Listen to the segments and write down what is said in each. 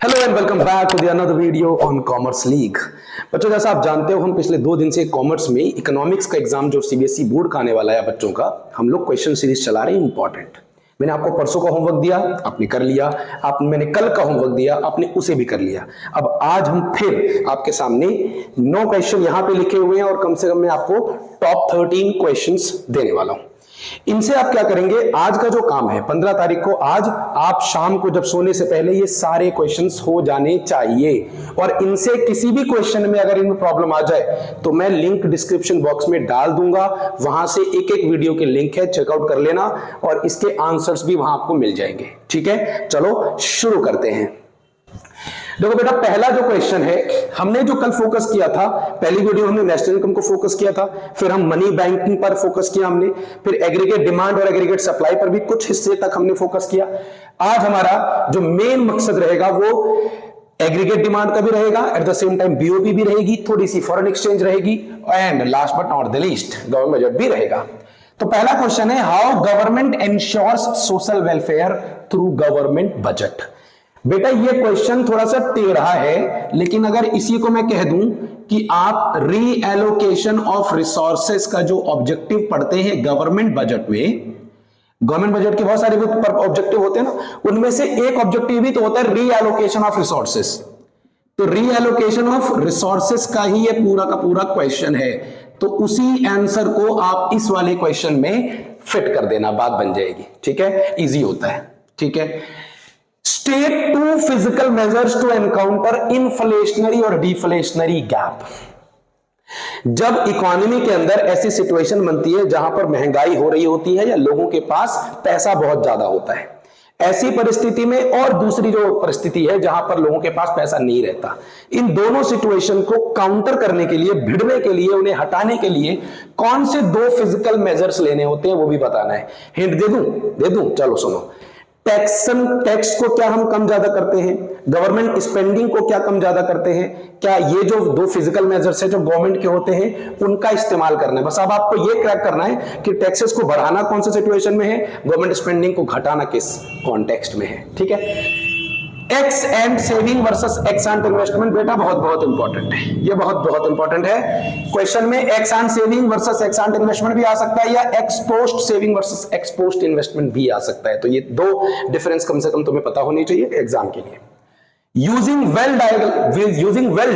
Hello and welcome back to the another video on commerce league. बच्चों, जैसा आप जानते हो, हम पिछले 2 दिन से कॉमर्स में इकोनॉमिक्स का एग्जाम जो सीबीएसई बोर्ड का आने वाला है बच्चों का, हम लोग क्वेश्चन सीरीज चला रहे हैं इंपॉर्टेंट। मैंने आपको परसों का होमवर्क दिया, आपने कर लिया। मैंने कल का होमवर्क दिया, आपने उसे भी कर लिया। अब आज हम फिर आपके सामने 9 क्वेश्चन यहां पे लिखे हुए हैं और कम से कम मैं आपको टॉप 13 क्वेश्चंस देने वाला हूं। इनसे आप क्या करेंगे, आज का जो काम है 15 तारीख को, आज आप शाम को जब सोने से पहले ये सारे क्वेश्चंस हो जाने चाहिए। और इनसे किसी भी क्वेश्चन में अगर इनमें प्रॉब्लम आ जाए तो मैं लिंक डिस्क्रिप्शन बॉक्स में डाल दूंगा, वहां से एक एक वीडियो के लिंक है, चेकआउट कर लेना और इसके आंसर्स भी वहां आपको मिल जाएंगे। ठीक है, चलो शुरू करते हैं। देखो बेटा, पहला जो क्वेश्चन है, हमने जो कल फोकस किया था, पहली वीडियो हमने नेशनल इनकम को फोकस किया था, फिर हम मनी बैंकिंग पर फोकस किया हमने, फिर एग्रीगेट डिमांड और एग्रीगेट सप्लाई पर भी कुछ हिस्से तक हमने फोकस किया। आज हमारा जो मेन मकसद रहेगा वो एग्रीगेट डिमांड का भी रहेगा, at the same time BOP भी रहेगी, थोड़ी सी फॉरेन एक्सचेंज रहेगी and last but not the least government budget भी रहेगा। तो पहला क्वेश्चन है, how government ensures social welfare through government budget. बेटा, ये क्वेश्चन थोड़ा सा टेढ़ा है, लेकिन अगर इसी को मैं कह दूं कि आप रीएलोकेशन ऑफ रिसोर्सेस का जो ऑब्जेक्टिव पढ़ते हैं गवर्नमेंट बजट में, गवर्नमेंट बजट के बहुत सारे ऑब्जेक्टिव होते हैं ना, उनमें से एक ऑब्जेक्टिव भी तो होता है रीएलोकेशन ऑफ रिसोर्सेस। तो रीएलोकेशन ऑफ रिसोर्सेस का ही ये पूरा का पूरा क्वेश्चन है, तो उसी आंसर को आप इस वाले क्वेश्चन में फिट कर देना, बात बन जाएगी। ठीक है, इजी होता है। ठीक है, state 2 physical measures to encounter inflationary और डिफ्लेशनरी गैप। जब इकोनॉमी के अंदर ऐसी सिचुएशन बनती है जहां पर महंगाई हो रही होती है या लोगों के पास पैसा बहुत ज्यादा होता है, ऐसी परिस्थिति में, और दूसरी जो परिस्थिति है जहां पर लोगों के पास पैसा नहीं रहता, इन दोनों सिचुएशन को काउंटर करने के लिए, भिड़ने के लिए, उन्हें हटाने के लिए कौन से 2 फिजिकल मेजर्स लेने होते हैं वो भी बताना है। हिंट दे दूं? चलो सुनो। टैक्स को क्या हम कम ज्यादा करते हैं, गवर्नमेंट स्पेंडिंग को क्या कम ज्यादा करते हैं, क्या ये जो 2 फिजिकल मेजर्स है जो गवर्नमेंट के होते हैं उनका इस्तेमाल करना है। बस अब आपको ये क्रैक करना है कि टैक्सेस को बढ़ाना कौन से सिचुएशन में है, गवर्नमेंट स्पेंडिंग को घटाना किस कॉन्टेक्स्ट में है। ठीक है, x and saving versus x and investment. बेटा बहुत इंपॉर्टेंट है, ये बहुत इंपॉर्टेंट है। क्वेश्चन में x and saving versus x and investment भी आ सकता है, या x post saving versus x post investment भी आ सकता है। तो ये 2 डिफरेंस कम से कम तुम्हें पता होनी चाहिए एग्जाम के लिए। Using well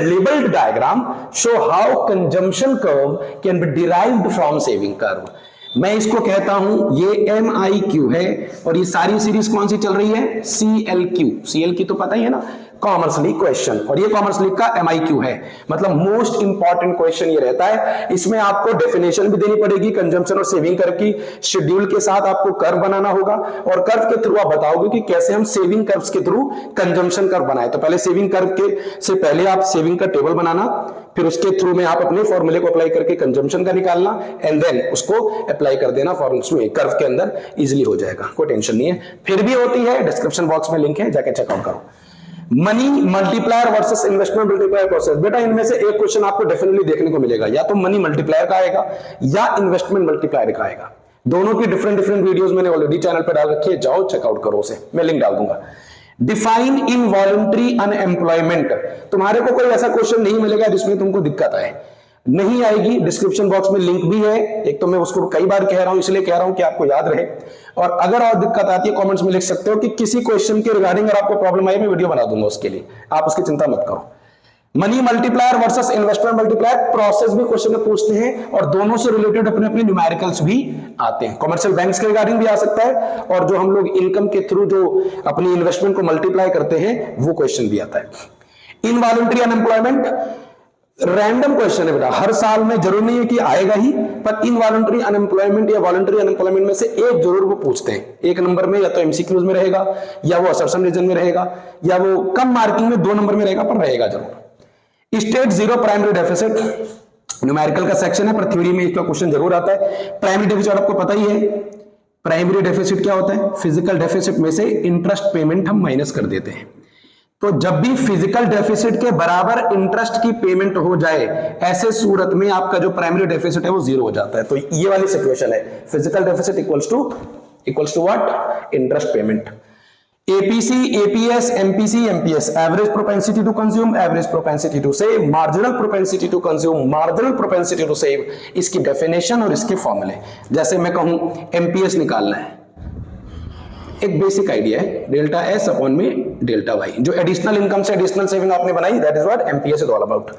labeled diagram show how consumption curve can be derived from saving curve। मैं इसको कहता हूं, ये MIQ है और ये सारी सीरीज कौन सी चल रही है, CLQ तो पता ही है ना, कॉमर्स लीग क्वेश्चन, और ये कॉमर्स लीग का MIQ है, मतलब मोस्ट इंपॉर्टेंट क्वेश्चन ये रहता है। इसमें आपको डेफिनेशन भी देनी पड़ेगी कंजम्पशन और सेविंग कर्व की, शेड्यूल के साथ आपको कर्व बनाना होगा और कर्व के थ्रू आप बताओगे कि कैसे हम सेविंग कर्व्स के थ्रू कंजम्पशन कर्व बनाए। तो पहले सेविंग कर्व के से पहले आप सेविंग का टेबल बनाना, फिर उसके थ्रू में आप अपने फॉर्मूले को अप्लाई करके कंजम्पशन का निकालना एंड देन उसको अप्लाई कर देना फॉर्मूले में, कर्व के अंदर इजीली हो जाएगा, कोई टेंशन नहीं है। फिर भी होती है, डिस्क्रिप्शन बॉक्स में लिंक है, जाके चेकआउट करो। Money multiplier versus investment multiplier process. बेटा, इनमें से एक क्वेश्चन आपको डेफिनेटली देखने को मिलेगा, या तो मनी मल्टीप्लायर का आएगा या इन्वेस्टमेंट मल्टीप्लायर का आएगा। दोनों की डिफरेंट वीडियोस मैंने ऑलरेडी चैनल पर डाल रखी है, जाओ चेकआउट करो उसे, मैं लिंक डाल दूंगा। Define involuntary unemployment. तुम्हारे को कोई ऐसा क्वेश्चन नहीं मिलेगा जिसमें तुमको दिक्कत आए, नहीं आएगी। डिस्क्रिप्शन बॉक्स में लिंक भी है, एक तो मैं उसको कई बार कह रहा हूं इसलिए कह रहा हूं कि आपको याद रहे, और अगर और दिक्कत आती है कमेंट्स में लिख सकते हो कि किसी क्वेश्चन के रिगार्डिंग अगर आपको प्रॉब्लम आई, मैं वीडियो बना दूंगा उसके लिए, आप उसकी चिंता मत करो। Money multiplier versus investment multiplier process भी क्वेश्चन में पूछते हैं, और दोनों से रिलेटेड अपने अपने न्यूमेरिकल्स भी आते हैं। कमर्शियल बैंक्स के रिगार्डिंग भी आ सकता है, और जो हम लोग इनकम के थ्रू जो अपनी इन्वेस्टमेंट को मल्टीप्लाई करते हैं वो क्वेश्चन भी आता है। इनवॉलंटरी अनएम्प्लॉयमेंट रैंडम क्वेश्चन है बेटा, हर साल में जरूर नहीं है कि आएगा ही, पर इनवॉलंटरी अनएम्प्लॉयमेंट या वॉलंटरी अनएम्प्लॉयमेंट में से एक जरूर वो पूछते हैं। एक नंबर में या तो एमसीक्यूज में रहेगा, या वो असर्शन रीजन में रहेगा, या वो कम मार्किंग में 2 नंबर में रहेगा, पर रहेगा जरूर। स्टेट 0 प्राइमरी डेफिसिट, न्यूमेरिकल का सेक्शन है पर थ्योरी में इसका क्वेश्चन जरूर आता है। प्राइमरी डेफिसिट आपको पता ही है, प्राइमरी डेफिसिट क्या होता है, फिजिकल डेफिसिट में से इंटरेस्ट पेमेंट हम माइनस कर देते हैं। तो जब भी फिजिकल डेफिसिट के बराबर इंटरेस्ट की पेमेंट हो जाए, ऐसे सूरत में आपका जो प्राइमरी डेफिसिट है वो 0 हो जाता है। तो ये वाली सिचुएशन है, physical deficit equals to what, interest payment. APC, APS, MPC, MPS, average propensity to consume, average propensity to save, marginal propensity to consume, marginal propensity to save, इसकी डेफिनेशन और इसके फॉर्मूले। जैसे मैं कहूं MPS निकालना है, एक बेसिक आइडिया है, डेल्टा एस अपॉन में डेल्टा वाई, जो एडिशनल इनकम से एडिशनल सेविंग आपने बनाई, that is what MPS is all about.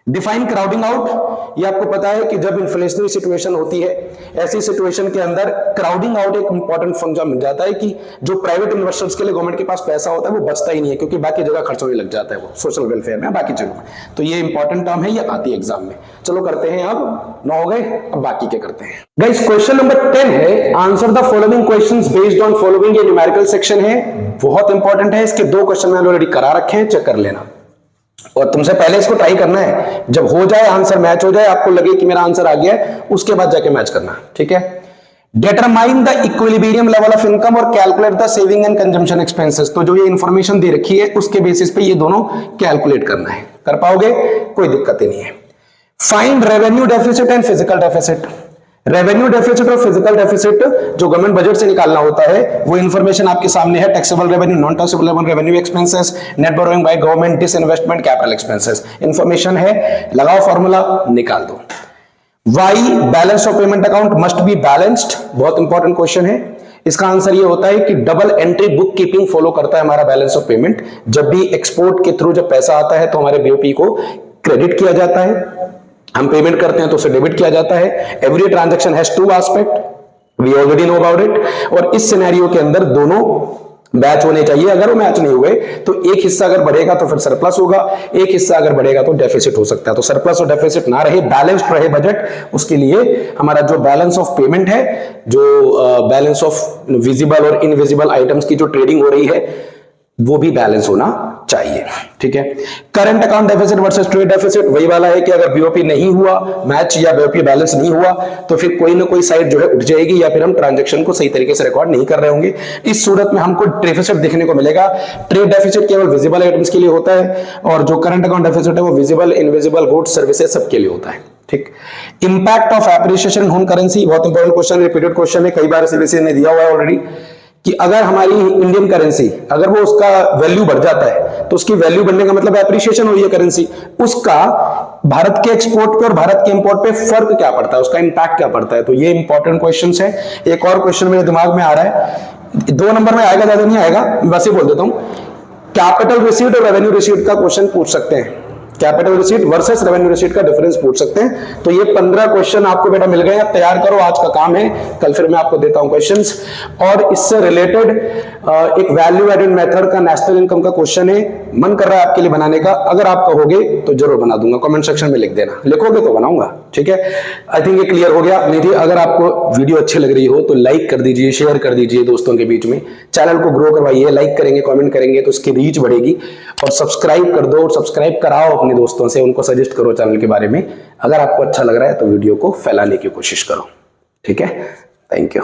Define crowding out, ये आपको पता है कि जब इन्फ्लेशनरी सिचुएशन होती है, ऐसी सिचुएशन के अंदर क्राउडिंग आउट एक इंपॉर्टेंट फंक्शन मिल जाता है कि जो प्राइवेट इन्वेस्टर्स के लिए गवर्नमेंट के पास पैसा होता है वो बचता ही नहीं है, क्योंकि बाकी जगह खर्च होने लग जाता है, वो सोशल वेलफेयर में, बाकी जगह में। तो ये इंपॉर्टेंट टर्म है, ये आती है एग्जाम में। चलो करते हैं, अब 9 हो गए, अब बाकी के करते हैं। गाइस क्वेश्चन नंबर 10 है, answer the following questions based on following. ये न्यूमेरिकल सेक्शन है, बहुत इंपॉर्टेंट है। इसके 2 क्वेश्चन मैंने ऑलरेडी करा रखे हैं, चेक कर लेना। और तुमसे पहले इसको ट्राई करना है, जब हो जाए आंसर मैच हो जाए, आपको लगे कि मेरा आंसर आ गया है, उसके बाद जाके मैच करना, ठीक है। Determine the equilibrium level of income और calculate the saving and consumption expenses. तो जो ये इंफॉर्मेशन दे रखी है उसके बेसिस पे ये दोनों कैलकुलेट करना है। कर पाओगे, कोई दिक्कत ही नहीं है। Find revenue deficit and physical deficit. Revenue deficit और फिजिकल डेफिसिट जो गवर्नमेंट बजट से निकालना होता है, वो इंफॉर्मेशन आपके सामने है। Taxable revenue, non taxable revenue expenses, net borrowing by government, disinvestment, capital expenses. Information है, लगाओ फॉर्मूला, निकाल दो। Why balance of payment account must be balanced, बहुत इंपॉर्टेंट क्वेश्चन है। इसका आंसर ये होता है कि double entry bookkeeping follow करता है हमारा बैलेंस ऑफ पेमेंट। जब भी एक्सपोर्ट के थ्रू जब पैसा आता है तो हमारे बीओपी को क्रेडिट किया जाता है, हम पेमेंट करते हैं तो उसे डेबिट किया जाता है। Every transaction has 2 aspect, we already know about it. और इस सिनेरियो के अंदर दोनों मैच होने चाहिए। अगर वो मैच नहीं हुए तो एक हिस्सा अगर बढ़ेगा तो फिर सरप्लस होगा, एक हिस्सा अगर बढ़ेगा तो डेफिसिट हो सकता है। तो सरप्लस और डेफिसिट ना रहे, बैलेंस्ड रहे बजट, उसके लिए हमारा जो बैलेंस ऑफ पेमेंट है, जो बैलेंस ऑफ विजिबल और इनविजिबल आइटम्स की जो ट्रेडिंग हो रही है, वो भी बैलेंस होना चाहिए, ठीक है। Current account deficit versus trade deficit वही वाला है कि अगर बीओपी नहीं हुआ मैच या बीओपी बैलेंस नहीं हुआ तो फिर कोई ना कोई साइड जो है उठ जाएगी, या फिर हम ट्रांजैक्शन को सही तरीके से रिकॉर्ड नहीं कर रहे होंगे। इस सूरत में हमको डेफिसिट देखने को मिलेगा। ट्रेड डेफिसिट केवल विजिबल आइटम्स के लिए होता है, और जो करंट अकाउंट डेफिसिट है वो विजिबल, इनविजिबल, गुड्स, सर्विसेज सबके लिए होता है, ठीक। Impact of appreciation on currency, बहुत इंपॉर्टेंट क्वेश्चन, रिपीटेड क्वेश्चन है, कई बार सीबीएसई ने दिया हुआ है ऑलरेडी, कि अगर हमारी इंडियन करेंसी, अगर वो उसका वैल्यू बढ़ जाता है तो उसकी वैल्यू बढ़ने का मतलब एप्रिसिएशन हुई है करेंसी, उसका भारत के एक्सपोर्ट पे और भारत के इंपोर्ट पे फर्क क्या पड़ता है, उसका इंपैक्ट क्या पड़ता है। तो ये इंपॉर्टेंट क्वेश्चंस है। एक और क्वेश्चन मेरे दिमाग में आ रहा है, 2 नंबर में आएगा, ज्यादा नहीं आएगा, बस ये बोल देता हूं। कैपिटल रिसीट और रेवेन्यू रिसीट का क्वेश्चन पूछ सकते हैं, capital receipt versus revenue receipt का डिफरेंस पूछ सकते हैं। तो ये 15 क्वेश्चन आपको बेटा मिल गए, अब तैयार करो, आज का काम है, कल फिर मैं आपको देता हूं क्वेश्चंस। और इससे रिलेटेड एक वैल्यू एडेड मेथड का नेशनल इनकम का क्वेश्चन है, मन कर रहा है आपके लिए बनाने का, अगर आप कहोगे तो जरूर बना दूंगा, कमेंट सेक्शन में लिख देना, लिखोगे तो बनाऊंगा, ठीक है। आई थिंक ये क्लियर हो गया। नहीं, अगर आपको वीडियो अच्छी लग रही हो तो लाइक कर दीजिए, शेयर कर दीजिए दोस्तों के बीच में, चैनल को ग्रो करवाइए, लाइक करेंगे, कमेंट करेंगे तो उसकी रीच बढ़ेगी। और सब्सक्राइब कर दो, और सब्सक्राइब कराओ अपने दोस्तों से, उनको सजेस्ट करो चैनल के बारे में। अगर आपको अच्छा लग रहा है तो वीडियो को फैलाने की कोशिश करो, ठीक है। Thank you.